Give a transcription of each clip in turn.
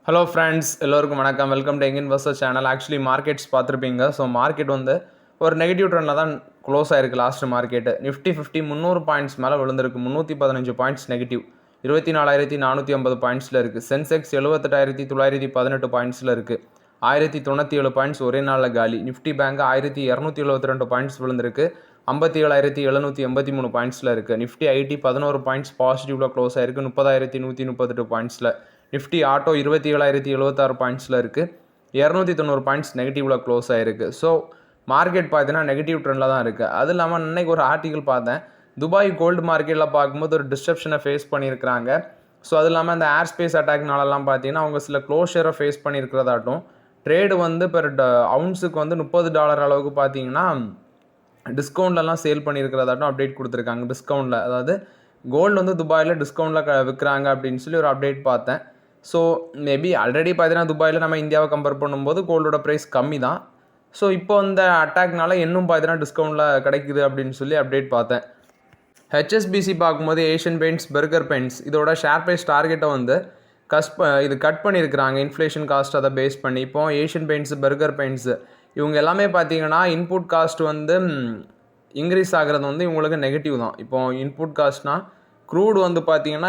Hello friends, எல்லோருக்கும் வணக்கம். Welcome to young investor channel. Actually markets பார்த்துருப்பீங்க. ஸோ மார்க்கெட் ஒரு நெகட்டிவ் ட்ரெண்டில் தான் க்ளோஸ் ஆயிருக்கு. லாஸ்ட் மார்க்கெட்டு நிஃப்டி 50 300 பாயிண்ட்ஸ் மேலே விழுந்திருக்கு. 315 பாயிண்ட்ஸ் நெகட்டிவ், 24,450 பாயிண்ட்ஸில் இருக்குது. சென்செக்ஸ் 78,918 பாயிண்ட்ஸில் இருக்குது. 1097 பாயிண்ட்ஸ் ஒரே நாளில் காலி. நிஃப்டி பேங்க் 1272 பாயிண்ட்ஸ் விழுந்திருக்கு. 57,783 பாயிண்ட்ஸில் இருக்குது. நிஃப்டி ஐடி 11 பாயிண்ட்ஸ் பாசிட்டிவில் க்ளோஸ் ஆயிருக்கு. 30,138 பாயிண்ட்ஸில். நிஃப்டி ஆட்டோ 27,076 பாயிண்ட்ஸில் இருக்குது. 290 பாயிண்ட்ஸ் நெகட்டிவில் க்ளோஸ் ஆகிருக்கு. ஸோ மார்க்கெட் பார்த்தீங்கன்னா நெகட்டிவ் ட்ரெண்டில் தான் இருக்குது. அது இல்லாமல் இன்றைக்கி ஒரு ஆர்டிக்கல் பார்த்தேன். துபாய் கோல்டு மார்க்கெட்டில் பார்க்கும்போது ஒரு டிஸ்ட்ரப்ஷனை ஃபேஸ் பண்ணியிருக்கிறாங்க. ஸோ அது இல்லாமல் அந்த ஏர் ஸ்பேஸ் அட்டாக்னாலலாம் பார்த்தீங்கன்னா அவங்க சில க்ளோஷரை ஃபேஸ் பண்ணியிருக்கிறதாட்டும், ட்ரேடு பெர் அவுன்ஸுக்கு $30 அளவுக்கு பார்த்தீங்கன்னா டிஸ்கவுண்ட்லலாம் சேல் பண்ணியிருக்கிறதாட்டும் அப்டேட் கொடுத்துருக்காங்க. டிஸ்கவுண்ட்டில், அதாவது கோல்டு துபாயில் டிஸ்கவுண்ட்டில் விற்கிறாங்க அப்படின்னு சொல்லி ஒரு அப்டேட் பார்த்தேன். ஸோ மேபி ஆல்ரெடி பார்த்தீங்கன்னா துபாயில் நம்ம இந்தியாவை கம்பேர் பண்ணும்போது கோல்டோட ப்ரைஸ் கம்மி தான். ஸோ இப்போ இந்த அட்டாக்னால இன்னும் பார்த்தீங்கன்னா டிஸ்கவுண்ட்டில் கிடைக்குது அப்படின்னு சொல்லி அப்டேட் பார்த்தேன். ஹெச்எஸ்பிசி பார்க்கும்போது ஏஷியன் பெயிண்ட்ஸ், பர்கர் பெயிண்ட்ஸ் இதோட ஷேர் ப்ரைஸ் டார்கெட்டை இது கட் பண்ணியிருக்கிறாங்க. இன்ஃப்ளேஷன் காஸ்ட் அதை பேஸ் பண்ணி. இப்போ ஏஷியன் பெயிண்ட்ஸ், பர்கர் பெயிண்ட்ஸ் இவங்க எல்லாமே பார்த்தீங்கன்னா இன்புட் காஸ்ட் இன்க்ரீஸ் ஆகிறது இவங்களுக்கு நெகட்டிவ் தான். இப்போ இன்புட் காஸ்ட்னால் க்ரூட் பார்த்தீங்கன்னா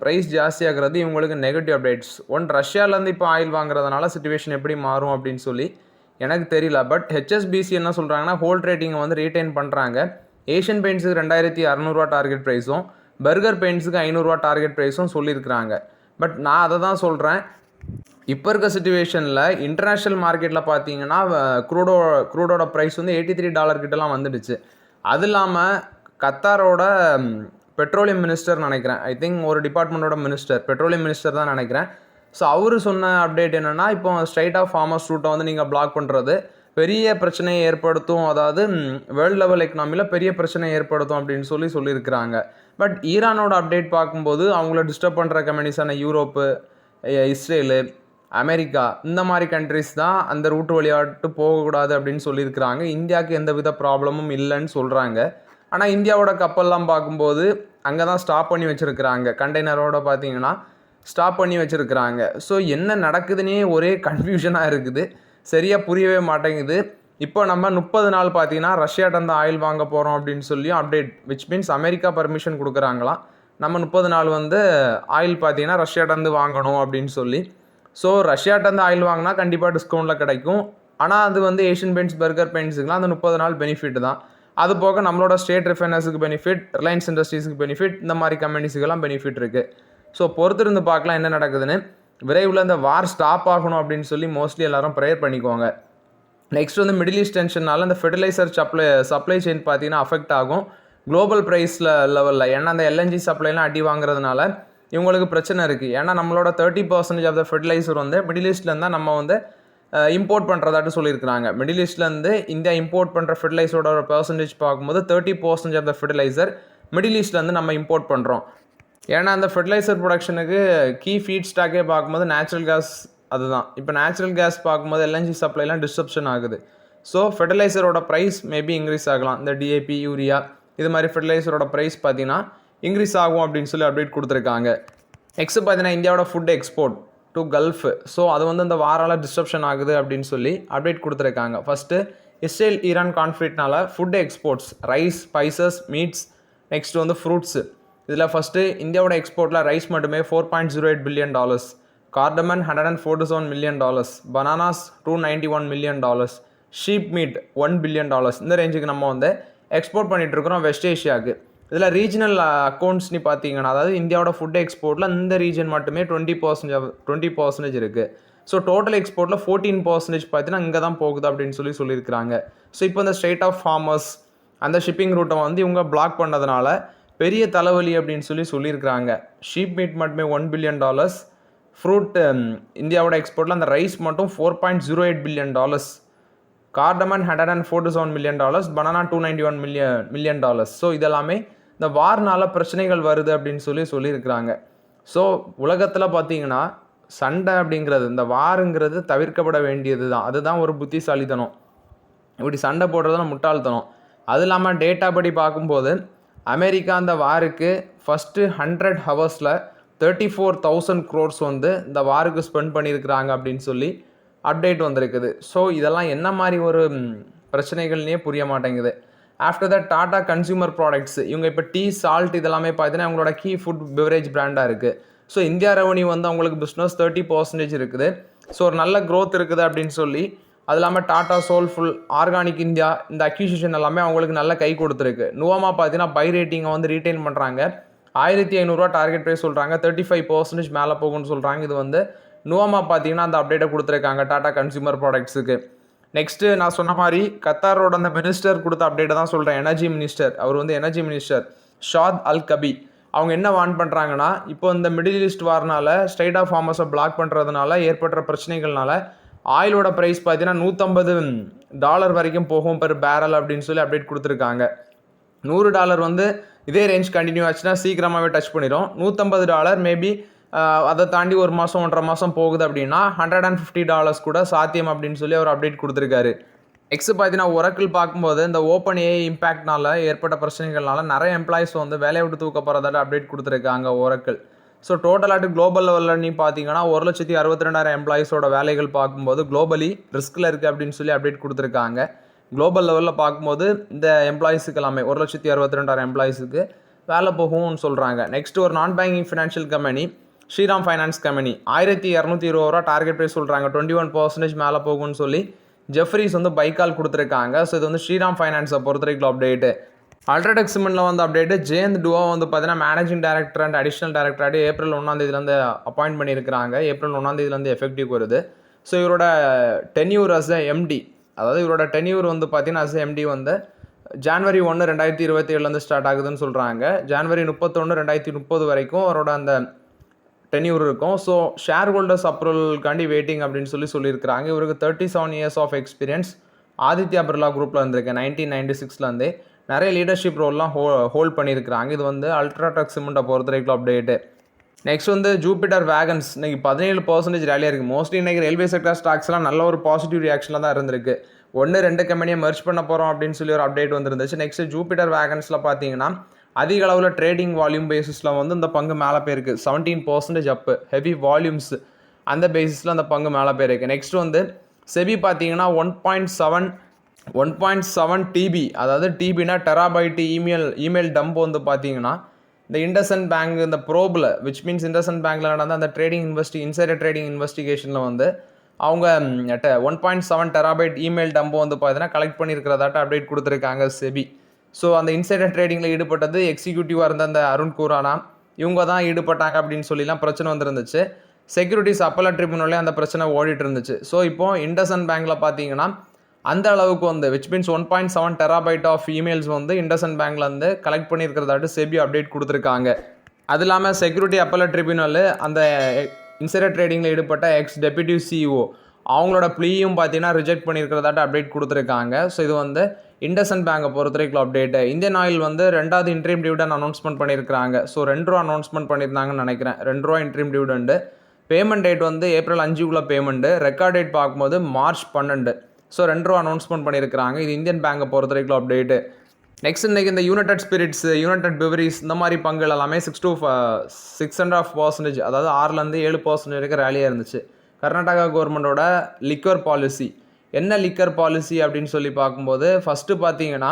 ப்ரைஸ் ஜாஸ்தியாகிறது இவங்களுக்கு நெகட்டிவ் அப்டேட்ஸ். ரஷ்யாவிலேருந்து இப்போ ஆயில் வாங்குறதுனால சிச்சுவேஷன் எப்படி மாறும் அப்படின்னு சொல்லி எனக்கு தெரியல. பட் ஹெச்எஸ்பிசி என்ன சொல்கிறாங்கன்னா ஹோல்ட் ரேட்டிங்கை ரீட்டைன் பண்ணுறாங்க. ஏஷியன் பெயிண்ட்ஸுக்கு 2,600 டார்கெட் ப்ரைஸும், பர்கர் பெயிண்ட்ஸுக்கு $500 டார்கெட் ப்ரைஸும் சொல்லியிருக்கிறாங்க. பட் நான் அதை தான் சொல்கிறேன். இப்போ இருக்க சிச்சுவேஷனில் இன்டர்நேஷ்னல் மார்க்கெட்டில் பார்த்தீங்கன்னா க்ரூடோட ப்ரைஸ் $83 கிட்டலாம் வந்துடுச்சு. அது இல்லாமல் கத்தாரோட பெட்ரோலியம் மினிஸ்டர் நினைக்கிறேன், ஐ திங்க் ஒரு டிபார்ட்மெண்ட்டோட மினிஸ்டர், பெட்ரோலியம் மினிஸ்டர் தான் நினைக்கிறேன். ஸோ அவர் சொன்ன அப்டேட் என்னென்னா, இப்போ ஸ்ட்ரைட் ஆஃப் ஃபார்மர்ஸ் ரூட்டை நீங்கள் பிளாக் பண்ணுறது பெரிய பிரச்சனையை ஏற்படுத்தும், அதாவது வேர்ல்டு லெவல் எக்கனாமியில் பெரிய பிரச்சனையை ஏற்படுத்தும் அப்படின்னு சொல்லியிருக்கிறாங்க. பட் ஈரானோட அப்டேட் பார்க்கும்போது அவங்கள டிஸ்டர்ப் பண்ணுற கம்பெனிஸான யூரோப்பு, இஸ்ரேலு, அமெரிக்கா இந்த மாதிரி கண்ட்ரிஸ் தான் அந்த ரூட்டு வழியாட்டு போகக்கூடாது அப்படின்னு சொல்லியிருக்கிறாங்க. இந்தியாவுக்கு எந்த வித ப்ராப்ளமும் இல்லைன்னு சொல்கிறாங்க. ஆனால் இந்தியாவோட கப்பல்லாம் பார்க்கும்போது அங்கே தான் ஸ்டாப் பண்ணி வச்சுருக்கிறாங்க. கண்டெய்னரோட பார்த்தீங்கன்னா ஸ்டாப் பண்ணி வச்சுருக்கிறாங்க. ஸோ என்ன நடக்குதுன்னே ஒரே கன்ஃபியூஷனாக இருக்குது, சரியாக புரியவே மாட்டேங்குது. இப்போ நம்ம 30 நாள் பார்த்தீங்கன்னா ரஷ்யாட்ட ஆயில் வாங்க போகிறோம் அப்படின்னு சொல்லி update, which means America permission கொடுக்குறாங்களாம். நம்ம 30 நாள் ஆயில் பார்த்தீங்கன்னா ரஷ்யாட்ட வாங்கணும் அப்படின்னு சொல்லி. ஸோ ரஷ்யாட்ட ஆயில் வாங்கினா கண்டிப்பாக டிஸ்கவுண்ட்டில் கிடைக்கும். ஆனால் அது ஏஷியன் பெயிண்ட்ஸ், பர்கர் பெயிண்ட்ஸுக்குலாம் அந்த 30 நாள் பெனிஃபிட் தான். அது போக நம்மளோட ஸ்டேட் ரிஃபைனர்ஸுக்கு பெனிஃபிட், ரிலையன்ஸ் இண்டஸ்ட்ரீஸுக்கு பெனிஃபிட், இந்த மாதிரி கம்பெனிஸுக்கெல்லாம் பெனிஃபிட் இருக்குது. ஸோ பொறுத்திருந்து பார்க்கலாம் என்ன நடக்குதுன்னு. விரைவில் இந்த வார் ஸ்டாப் ஆகணும் அப்படின்னு சொல்லி மோஸ்ட்லி எல்லாரும் ப்ரேயர் பண்ணிக்குவாங்க. நெக்ஸ்ட் மிடில் ஈஸ்ட் டென்ஷனால் இந்த ஃபெர்டிலைசர் சப்ளை செயின் பார்த்தீங்கன்னா அஃபெக்ட் ஆகும் குளோபல் ப்ரைஸில் லெவலில். ஏன்னா அந்த எல்என்ஜி சப்ளைலாம் அடி வாங்குறதுனால இவங்களுக்கு பிரச்சனை இருக்குது. ஏன்னா நம்மளோட 30% ஆஃப் த ஃபெர்டிலைசர் மிடில் ஈஸ்ட்லேருந்து தான் நம்ம இம்போர்ட் பண்ணுறதாட்டு சொல்லியிருக்கிறாங்க. மிடில் ஈஸ்ட்லேருந்து இந்தியா இம்போர்ட் பண்ணுற ஃபெர்டிலைசரோட பர்சன்டேஜ் பார்க்கும்போது 30% ஆஃப் த ஃபெர்டிலைசர் மிடில் ஈஸ்ட்லேருந்து நம்ம இம்போர்ட் பண்ணுறோம். ஏன்னா அந்த ஃபெர்டிலைசர் ப்ரொடக்ஷனுக்கு கீ ஃபீட் ஸ்டாக்கே பார்க்கும்போது நேச்சுரல் கேஸ் அதுதான். இப்போ நேச்சுரல் கேஸ் பார்க்கும்போது எல்என்ஜி சப்ளைலாம் டிஸ்ட்ரப்ஷன் ஆகுது. ஸோ ஃபெர்டிலைசரோட ப்ரைஸ் மேபி இன்க்ரீஸ் ஆகலாம். இந்த டிஏபி, யூரியா இது மாதிரி ஃபெர்டிலைசரோட ப்ரைஸ் பார்த்தீங்கன்னா இன்க்ரீஸ் ஆகும் அப்படின்னு சொல்லி அப்டேட் கொடுத்துருக்காங்க. நெக்ஸ்ட் பார்த்தீங்கன்னா இந்தியாவோட food export to gulf. So அது இந்த வாரால் டிஸ்ட்ரப்ஷன் ஆகுது அப்படின்னு சொல்லி அப்டேட் கொடுத்துருக்காங்க. ஃபஸ்ட்டு இஸ்ரேல் ஈரான் கான்ஃப்ளிக்ட்னால food exports, rice, spices, meats, next fruits. இதில் ஃபஸ்ட்டு இந்தியாவோட எக்ஸ்போர்ட்டில் ரைஸ் மட்டுமே $4.08 billion, cardamom $147 million, bananas $291 million, sheep meat $1 billion. இந்த ரேஞ்சுக்கு நம்ம எக்ஸ்போர்ட் பண்ணிகிட்ருக்கிறோம் வெஸ்ட் ஏஷியாவுக்கு. இதில் ரீஜனல் அக்கௌண்ட்ஸ்னு பார்த்தீங்கன்னா, அதாவது இந்தியாவோட ஃபுட் எக்ஸ்போர்ட்டில் இந்த ரீஜன் மட்டுமே 20% இருக்குது. ஸோ டோட்டல் எக்ஸ்போர்ட்டில் 14% பார்த்தீங்கன்னா இங்கே தான் போகுது அப்படின்னு சொல்லியிருக்கிறாங்க. ஸோ இப்போ இந்த ஸ்ட்ரைட் ஆஃப் ஃபார்மர்ஸ் அந்த ஷிப்பிங் ரூட்டை இவங்க பிளாக் பண்ணதுனால பெரிய தலைவலி அப்படின்னு சொல்லியிருக்கிறாங்க. ஷீப் மீட் மட்டுமே $1 பில்லியன், ஃப்ரூட் இந்தியாவோட எக்ஸ்போர்ட்டில் அந்த ரைஸ் மட்டும் $4.08 billion, cardamom $147 million, banana $291 million. So இதெல்லாமே இந்த வார்னால பிரச்சனைகள் வருது அப்படின்னு சொல்லியிருக்கிறாங்க. ஸோ உலகத்தில் பார்த்தீங்கன்னா சண்டை அப்படிங்கிறது, இந்த வாருங்கிறது தவிர்க்கப்பட வேண்டியது தான். அதுதான் ஒரு புத்திசாலித்தனம். இப்படி சண்டை போடுறதுனா முட்டாள்தனம். அது இல்லாமல் டேட்டா படி பார்க்கும்போது அமெரிக்கா அந்த வாருக்கு ஃபஸ்ட்டு 100 ஹவர்ஸில் 34,000 crores வந்து இந்த வாருக்கு ஸ்பெண்ட் பண்ணியிருக்கிறாங்க அப்படின்னு சொல்லி அப்டேட் வந்திருக்குது. ஸோ இதெல்லாம் என்ன மாதிரி ஒரு பிரச்சனைகள்னே புரிய மாட்டேங்குது. After that Tata consumer products, இவங்க இப்போ டீ, சால்ட் இதெல்லாமே பார்த்தீங்கன்னா அவங்களோட கீ ஃபுட் பிவரேஜ் பிராண்டாக இருக்குது. ஸோ இந்தியா ரெவன்யூ வந்து அவங்களுக்கு பிஸ்னஸ் 30% இருக்குது. ஸோ ஒரு நல்ல க்ரோத் இருக்குது அப்படின்னு சொல்லி, அது இல்லாமல் டாடா சோல்ஃபுல், ஆர்கானிக் இந்தியா இந்த அக்யூசிஷன் எல்லாமே அவங்களுக்கு நல்ல கை கொடுத்துருக்கு. நுவாமா பார்த்தீங்கன்னா பை ரேட்டிங்கை வந்து ரீட்டைன் பண்ணுறாங்க. 1500 டார்கெட் ப்ரைஸ் சொல்கிறாங்க. 35% மேலே போகும்னு சொல்கிறாங்க. இது வந்து நுவாமா பார்த்தீங்கன்னா அந்த அப்டேட்டை கொடுத்துருக்காங்க டாடா கன்சியூமர் ப்ராடக்ட்ஸுக்கு. நெக்ஸ்ட்டு நான் சொன்ன மாதிரி கத்தாரோட அந்த மினிஸ்டர் கொடுத்த அப்டேட்டை தான் சொல்கிறேன். எனர்ஜி மினிஸ்டர், அவர் வந்து எனர்ஜி மினிஸ்டர் ஷாத் அல் கபி. அவங்க என்ன வார்ன் பண்ணுறாங்கன்னா, இப்போ இந்த மிடில் ஈஸ்ட் வார்னால ஸ்ட்ரைட் ஆஃப் ஃபார்மர்ஸை பிளாக் பண்ணுறதுனால ஏற்படுற பிரச்சனைகள்னால ஆயிலோட ப்ரைஸ் பார்த்தீங்கன்னா $150 வரைக்கும் போகும் பெர் பேரல் அப்படின்னு சொல்லி அப்டேட் கொடுத்துருக்காங்க. $100 வந்து இதே ரேஞ்ச் கண்டினியூ ஆச்சுன்னா சீக்கிரமாகவே டச் பண்ணிடும். $150 மேபி அதை தாண்டி ஒரு மாதம் 1.5 மாதம் போகுது அப்படின்னா $150 கூட சாத்தியம் அப்படின்னு சொல்லி அவர் அப்டேட் கொடுத்துருக்காரு. நெக்ஸ்ட் பார்த்தீங்கன்னா ஒரக்கிள் பார்க்கும்போது இந்த ஓப்பன் ஏஐ இம்பேக்ட்னால ஏற்பட்ட பிரச்சனைகள்னால நிறைய எம்ப்ளாயிஸ் வந்து வேலையை விட்டு தூக்க போகிறதால அப்டேட் கொடுத்துருக்காங்க ஒரக்கிள். ஸோ டோட்டலாட்டு குளோபல் லெவலில் நீ பார்த்தீங்கன்னா 1,62,000 எம்ப்ளாயிஸோட வேலைகள் பார்க்கும்போது குளோபலி ரிஸ்கில் இருக்குது அப்படின்னு சொல்லி அப்டேட் கொடுத்துருக்காங்க. குளோபல் லெவலில் பார்க்கும்போது இந்த எம்ப்ளாயிஸுக்கு எல்லாமே 1,62,000 எம்ப்ளாயிஸுக்கு வேலை போகும்னு சொல்கிறாங்க. நெக்ஸ்ட் ஒரு நான் banking financial company Shriram finance company $1,220 target price சொல்கிறாங்க. 21% மேலே போகும்னு சொல்லி ஜெஃப்ரிஸ் வந்து பைக்கால் கொடுத்துருக்காங்க. ஸோ இது வந்து ஸ்ரீராம் ஃபைனான்ஸை பொறுத்த வரைக்கும் அப்டேட்டு. அல்ட்ராடெக் சிமெண்ட்டில் வந்து அப்டேட்டு ஜெயந்த் டுவா வந்து பார்த்தீங்கன்னா மேனேஜிங் டைரக்டர் அண்ட் அடிஷனல் டைரக்டராக ஏப்ரல் 1 அப்பாயிண்ட் பண்ணியிருக்கிறாங்க. ஏப்ரல் 1 எஃபெக்டிவ் வருது. ஸோ இவரோட டென்யூர் அஸ் எம்டி, அதாவது இவரோட டென்யூர் வந்து பார்த்தீங்கன்னா அஸ் எம்டி வந்து January 1, 2027 ஸ்டார்ட் ஆகுதுன்னு சொல்கிறாங்க. January 31, 2030 வரைக்கும் அவரோட அந்த டென்யூர் இருக்கும். ஸோ ஷேர் ஹோல்டர்ஸ் அப்ரூவல்காண்டி வெயிட்டிங் அப்படின்னு சொல்லியிருக்கிறாங்க. இவருக்கு 37 years of experience. Aditya Birla குரூப்பில் வந்திருக்கு 1996 நிறைய லீடர்ஷிப் ரோல்லாம் ஹோல்ட் பண்ணியிருக்கிறாங்க. இது வந்து அல்ட்ராடெக் சிமெண்ட்டை பொறுத்த வரைக்கும் அப்டேட்டு. நெக்ஸ்ட் வந்து ஜூபிட்டர் வேகன்ஸ் இன்றைக்கி 17% ரேலியாக இருக்குது. மோஸ்ட்லி இன்றைக்கி ரயில்வே செக்டர் ஸ்டாக்ஸ்லாம் நல்ல ஒரு பாசிட்டிவ் ரியாக்ஷனில் தான் இருந்திருக்கு. 1-2 கம்பெனியை மெர்ஜ் பண்ண போகிறோம் அப்படின்னு சொல்லி ஒரு அப்டேட் வந்துருந்துச்சு. நெக்ஸ்ட் ஜூபிட்டர் வேகன்ஸில் பார்த்தீங்கன்னா அதிக அளவில் ட்ரேடிங் வால்யூம் பேசிஸில் வந்து இந்த பங்கு மேலே போயிருக்கு. 17% அப்பு, ஹெவி வால்யூம்ஸ் அந்த பேசிஸில் அந்த பங்கு மேலே போயிருக்கு. நெக்ஸ்ட் வந்து செபி பார்த்தீங்கன்னா 1.7 டிபி, அதாவது டிபினா டெராபைட்டு இமெயில் டம்ப் வந்து பார்த்தீங்கன்னா இந்த இண்டஸ்இண்ட் பேங்க் இந்த ப்ரோபில் விச் மீன்ஸ் இண்டஸ்இண்ட் பேங்க்கில் நடந்த அந்த இன்சைடர் ட்ரேடிங் இன்வெஸ்டிகேஷனில் வந்து அவங்க 1.7 டெராபைட் இமெயில் டம்பு வந்து பார்த்தீங்கன்னா கலெக்ட் பண்ணியிருக்கிறதாட்ட அப்டேட் கொடுத்துருக்காங்க செபி. ஸோ அந்த இன்சைடர் ட்ரேடிங்கில் ஈடுபட்டது எக்ஸிக்யூட்டிவாக இருந்த அந்த அருண் குரானா இவங்க தான் ஈடுபட்டாங்க அப்படின்னு சொல்லிலாம் பிரச்சனை வந்துருந்துச்சு. செக்யூரிட்டிஸ் அப்பலட் ட்ரிபியூனலே அந்த பிரச்சனை ஓடிட்டு இருந்துச்சு. ஸோ இப்போது இண்டஸ்இண்ட் பேங்க்கில் பார்த்தீங்கன்னா அந்த அளவுக்கு வந்து which means 1.7 terabyte of emails வந்து இண்டஸ்இண்ட் பேங்க்ல வந்து கலெக்ட் பண்ணியிருக்கிறதாட்டு செபி அப்டேட் கொடுத்துருக்காங்க. அது இல்லாமல் செக்யூரிட்டி அப்பலட் ட்ரிபியூனல் அந்த இன்சைடர் ட்ரேடிங்கில் ஈடுபட்ட டெப்யூட்டி சிஇஓ அவங்களோட ப்ளீயும் பார்த்தீங்கன்னா ரிஜெக்ட் பண்ணியிருக்கிறதாட்ட அப்டேட் கொடுத்துருக்காங்க. ஸோ இது வந்து இண்டஸ்இண்ட் பேங்கை பொறுத்த வரைக்கும் அப்டேட்டு. இந்தியன் ஆயில் வந்து 2வது இன்ட்ரீம் டிவிடெண்ட் அனௌன்ஸ்மெண்ட் பண்ணியிருக்காங்க. ஸோ $2 அனௌன்ஸ்மெண்ட் பண்ணியிருந்தாங்கன்னு நினைக்கிறேன். $2 இன்ட்ரீம் டிவிடெண்டு. பேமெண்ட் டேட் வந்து ஏப்ரல் 5 பேமெண்ட்டு. ரெக்கார்ட் டேட் பார்க்கும்போது March 12. ஸோ $2 அனௌன்ஸ்மெண்ட் பண்ணியிருக்கிறாங்க. இது இந்தியன் பேங்கை பொறுத்த வரைக்கும் அப்டேட்டு. நெக்ஸ்ட் இன்றைக்கி இந்த யுனைடெட் ஸ்பிரிட்ஸ், யுனைடெட் பிவரிஸ் இந்த மாதிரி பங்குகள் எல்லாமே 6-6.5%, அதாவது 6-7% வரைக்கும் ரேலியாக இருந்துச்சு. கர்நாடகா கவர்மெண்டோட லிக்கர் பாலிசி, என்ன லிக்கர் பாலிசி அப்படின்னு சொல்லி பார்க்கும்போது ஃபஸ்ட்டு பார்த்தீங்கன்னா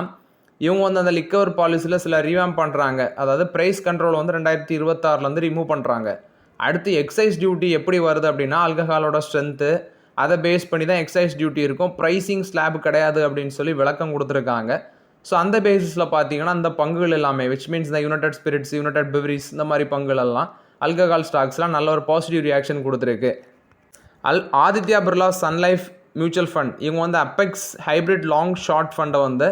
இவங்க வந்து அந்த லிக்கர் பாலிசியில் சில ரீவேம் பண்ணுறாங்க. அதாவது ப்ரைஸ் கண்ட்ரோல் வந்து 2026 ரிமூவ் பண்ணுறாங்க. அடுத்து எக்ஸைஸ் டியூட்டி எப்படி வருது அப்படின்னா ஆல்கஹாலோட ஸ்ட்ரென்த்து அதை பேஸ் பண்ணி தான் எக்ஸைஸ் டியூட்டி இருக்கும். ப்ரைஸிங் ஸ்லாப் கிடையாது அப்படின்னு சொல்லி விளக்கம் கொடுத்துருக்காங்க. ஸோ அந்த பேசிஸில் பார்த்தீங்கன்னா அந்த பங்குகள் எல்லாமே விச் மீன்ஸ் இந்த யுனைடெட் ஸ்பிரிட்ஸ், யுனைடெட் பிவரிஸ் இந்த மாதிரி பங்குகள் எல்லாம் ஆல்கஹால் ஸ்டாக்ஸ்லாம் நல்ல ஒரு பாசிட்டிவ் ரியாக்ஷன் கொடுத்துருக்கு. Aditya Birla sun life mutual fund இவங்க வந்து அப்பெக்ஸ் ஹைப்ரிட் லாங் ஷார்ட் ஃபண்டை வந்து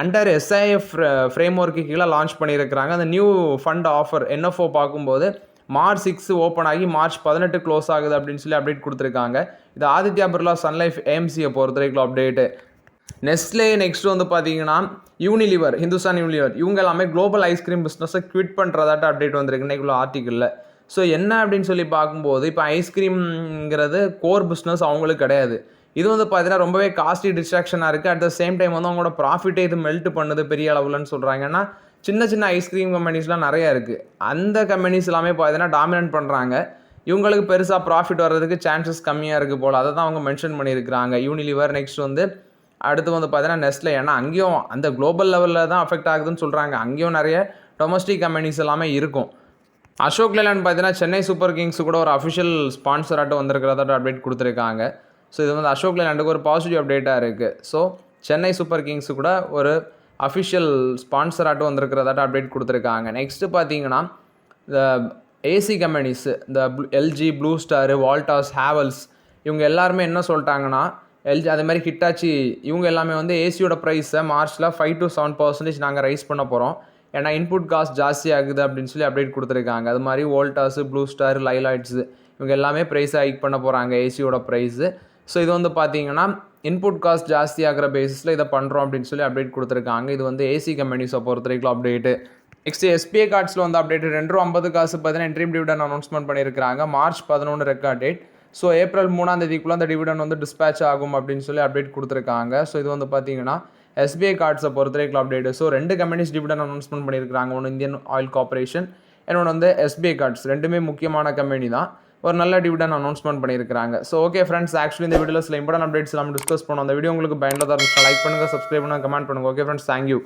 அண்டர் எஸ்ஐஎஃப் ஃப்ரேம் ஒர்க்கு கீழே லான்ச் பண்ணியிருக்கிறாங்க. அந்த நியூ ஃபண்ட் ஆஃபர் என்எஃப்ஓ பார்க்கும்போது March 6 ஓப்பன் ஆகி March 18 க்ளோஸ் ஆகுது அப்படின்னு சொல்லி அப்டேட் கொடுத்துருக்காங்க. இது ஆதித்யா பிர்லா சன் லைஃப் ஏஎம்சியை பொறுத்த வரைக்கும் அப்டேட்டு. நெஸ்லே நெக்ஸ்ட் வந்து பார்த்தீங்கன்னா யூனிலிவர், ஹிந்துஸ்தான் யூனிலிவர் இவங்க எல்லாமே குளோபல் ஐஸ்கிரீம் பிஸ்னஸை குவிட் பண்ணுறதாட்ட அப்டேட் வந்திருக்கு இன்னைக்குள்ள ஆர்டிக்கிளில். ஸோ என்ன அப்படின்னு சொல்லி பார்க்கும்போது இப்போ ஐஸ்கிரீம்ங்கிறது கோர் பிஸ்னஸ் அவங்களுக்கு கிடையாது. இது வந்து பார்த்தீங்கன்னா ரொம்பவே காஸ்ட்லி டிஸ்ட்ராக்ஷனாக இருக்குது. அட் த சேம் டைம் வந்து அவங்களோட ப்ராஃபிட்டே இது மெல்ட் பண்ணுது பெரிய அளவுலன்னு சொல்கிறாங்க. ஏன்னா சின்ன சின்ன ஐஸ்கிரீம் கம்பெனிஸ்லாம் நிறையா இருக்குது. அந்த கம்பெனிஸ் எல்லாமே பார்த்தீங்கன்னா டாமினேட் பண்ணுறாங்க. இவங்களுக்கு பெருசாக ப்ராஃபிட் வர்றதுக்கு சான்சஸ் கம்மியாக இருக்குது போல். அதை தான் அவங்க மென்ஷன் பண்ணியிருக்கிறாங்க. யூனிலிவர், நெக்ஸ்ட் வந்து அடுத்து வந்து பார்த்தீங்கன்னா நெஸ்லே. ஏன்னா அங்கேயும் அந்த குளோபல் லெவலில் தான் அஃபெக்ட் ஆகுதுன்னு சொல்கிறாங்க. அங்கேயும் நிறைய டொமஸ்டிக் கம்பெனிஸ் எல்லாமே இருக்கும். அசோக் லேலண்ட் பார்த்தீங்கன்னா சென்னை சூப்பர் கிங்ஸ் கூட ஒரு அஃபிஷியல் ஸ்பான்சராட்டு வந்திருக்கிறதாட்ட அப்டேட் கொடுத்துருக்காங்க. ஸோ இது வந்து அசோக் லேலண்டுக்கு ஒரு பாசிட்டிவ் அப்டேட்டாக இருக்குது. ஸோ சென்னை சூப்பர் கிங்ஸு கூட ஒரு அஃபிஷியல் ஸ்பான்சராட்டு வந்திருக்கிறதாட்ட அப்டேட் கொடுத்துருக்காங்க. நெக்ஸ்ட்டு பார்த்தீங்கன்னா இந்த ஏசி கம்பெனிஸு, இந்த LG, blue star, Voltas, Havells இவங்க எல்லாருமே என்ன சொல்லிட்டாங்கன்னா, எல்ஜி அதே மாதிரி ஹிட்டாச்சி இவங்க எல்லாமே வந்து ஏசியோட ப்ரைஸை மார்ச்சில் 5 to 7% நாங்கள் ரைஸ் பண்ண போகிறோம். ஏன்னா இன்புட் காஸ்ட் ஜாஸ்தி ஆகுது அப்படின்னு சொல்லி அப்டேட் கொடுத்துருக்காங்க. அது மாதிரி வோல்டாஸு, ப்ளூ ஸ்டார், லைலாய்ட்ஸு இவங்க எல்லாமே ப்ரைஸை ஹைக் பண்ண போகிறாங்க ஏசியோட ப்ரைஸு. ஸோ இது வந்து பார்த்தீங்கன்னா இன்புட் காஸ்ட் ஜாஸ்தி ஆகிற பேசிஸில் இதை பண்ணுறோம் அப்படின்னு சொல்லி அப்டேட் கொடுத்துருக்காங்க. இது வந்து ஏசி கம்பெனிஸை பொறுத்த வரைக்கும் அப்டேட்டு. நெக்ஸ்ட் எஸ்பிஐ கார்ட்ஸில் வந்து அப்டேட் ₹2.50 பார்த்தீங்கன்னா இன்ட்ரீம் டிவிடன் அனௌன்ஸ்மெண்ட் பண்ணியிருக்காங்க. March 11 record date. So April 3 அந்த டிவிடன் வந்து டிஸ்பேச் ஆகும் அப்படின்னு சொல்லி அப்டேட் கொடுத்துருக்காங்க. ஸோ இது வந்து பார்த்தீங்கன்னா எஸ்பிஐ கார்ட்ஸை பொறுத்த வரைக்கும் update. So 2 companies dividend announcement பண்ணியிருக்காங்க. ஒன்று இந்தியன் ஆயில் கார்பரேஷன், இன்னொன்று வந்து எஸ்பிஐ கார்ட்ஸ். ரெண்டுமே முக்கியமான கம்பெனி தான். ஒரு நல்ல டிவிடன் அனௌன்ஸ்மெண்ட் பண்ணியிருக்காங்க. ஸோ ஓகே ஃப்ரெண்ட்ஸ், ஆக்சுவலி இந்த வீடியோவில் சில இம்பார்ட்டன்ட் அப்டேட்ஸ் எல்லாம் டிஸ்கஸ் பண்ணோம். அந்த வீடியோ உங்களுக்கு பயனுள்ளதாக இருந்துச்சு லைக் பண்ணுங்கள், சப்ஸ்கிரைப் பண்ணுங்கள், கமெண்ட் பண்ணுங்கள். Okay friends, thank you.